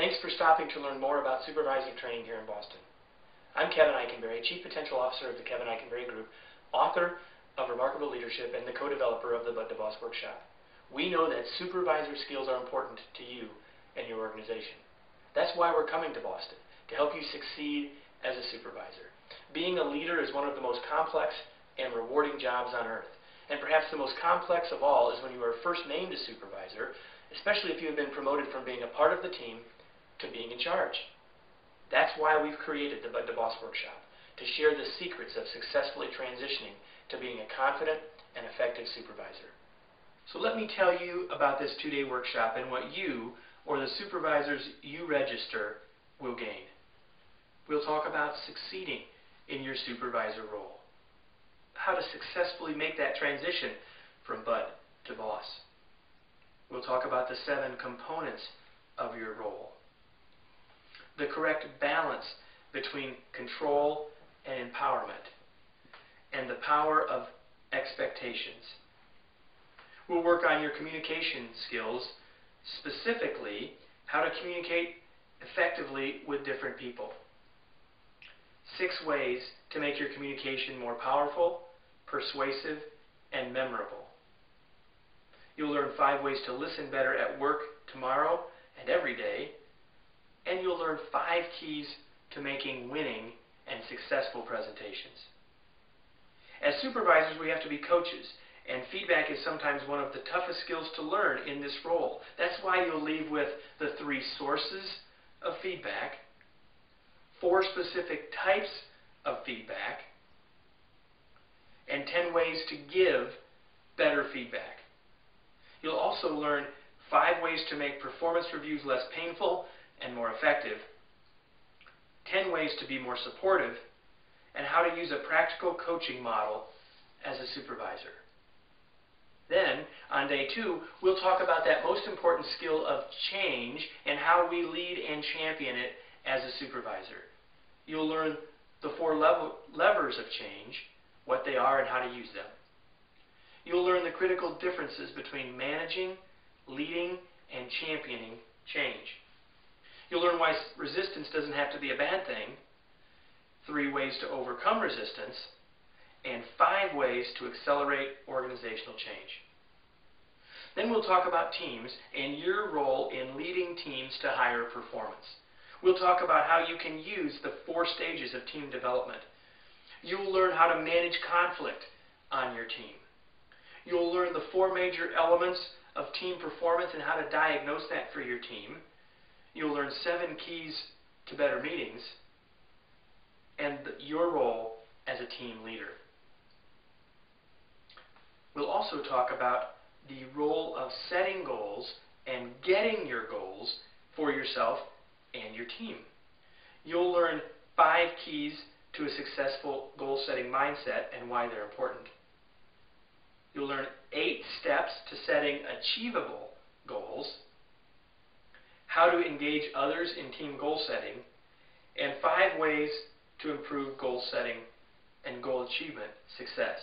Thanks for stopping to learn more about supervisor training here in Boston. I'm Kevin Eikenberry, Chief Potential Officer of the Kevin Eikenberry Group, author of Remarkable Leadership, and the co-developer of the Bud to Boss Workshop. We know that supervisor skills are important to you and your organization. That's why we're coming to Boston, to help you succeed as a supervisor. Being a leader is one of the most complex and rewarding jobs on earth. And perhaps the most complex of all is when you are first named a supervisor, especially if you have been promoted from being a part of the team to being in charge. That's why we've created the Bud to Boss Workshop, to share the secrets of successfully transitioning to being a confident and effective supervisor. So let me tell you about this 2-day workshop and what you, or the supervisors you register, will gain. We'll talk about succeeding in your supervisor role, how to successfully make that transition from Bud to Boss. We'll talk about the 7 components of your role, the correct balance between control and empowerment, and the power of expectations. We'll work on your communication skills, specifically how to communicate effectively with different people. 6 ways to make your communication more powerful, persuasive, and memorable. You'll learn 5 ways to listen better at work tomorrow and every day, and you'll learn 5 keys to making winning and successful presentations. As supervisors, we have to be coaches, and feedback is sometimes one of the toughest skills to learn in this role. That's why you'll leave with the 3 sources of feedback, 4 specific types of feedback, and 10 ways to give better feedback. You'll also learn 5 ways to make performance reviews less painful and more effective, 10 ways to be more supportive, and how to use a practical coaching model as a supervisor. Then, on day 2, we'll talk about that most important skill of change and how we lead and champion it as a supervisor. You'll learn the 4 levers of change, what they are and how to use them. You'll learn the critical differences between managing, leading, and championing change. You'll learn why resistance doesn't have to be a bad thing, 3 ways to overcome resistance, and 5 ways to accelerate organizational change. Then we'll talk about teams and your role in leading teams to higher performance. We'll talk about how you can use the 4 stages of team development. You'll learn how to manage conflict on your team. You'll learn the 4 major elements of team performance and how to diagnose that for your team. You'll learn 7 keys to better meetings and your role as a team leader. We'll also talk about the role of setting goals and getting your goals for yourself and your team. You'll learn 5 keys to a successful goal-setting mindset and why they're important. You'll learn 8 steps to setting achievable goals, how to engage others in team goal setting, and 5 ways to improve goal setting and goal achievement success.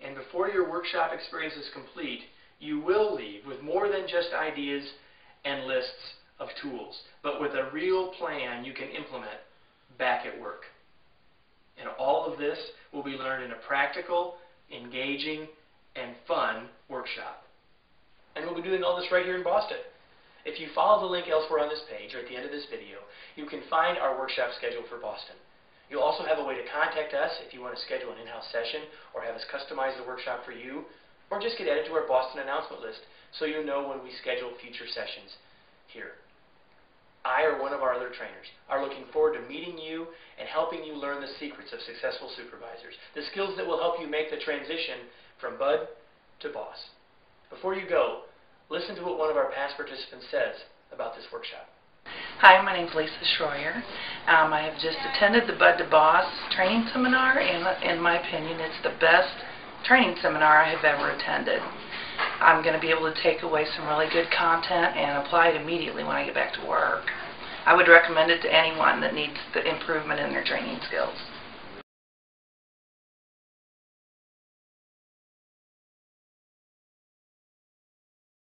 And before your workshop experience is complete, you will leave with more than just ideas and lists of tools, but with a real plan you can implement back at work. And all of this will be learned in a practical, engaging, and fun workshop. And we'll be doing all this right here in Boston. If you follow the link elsewhere on this page or at the end of this video, you can find our workshop schedule for Boston. You'll also have a way to contact us if you want to schedule an in-house session or have us customize the workshop for you, or just get added to our Boston announcement list so you know when we schedule future sessions here. I or one of our other trainers are looking forward to meeting you and helping you learn the secrets of successful supervisors, the skills that will help you make the transition from Bud to Boss. Before you go, listen to what one of our past participants says about this workshop. Hi, my name is Lisa Schroyer. I have just attended the Bud to Boss training seminar, and in my opinion, it's the best training seminar I have ever attended. I'm going to be able to take away some really good content and apply it immediately when I get back to work. I would recommend it to anyone that needs the improvement in their training skills.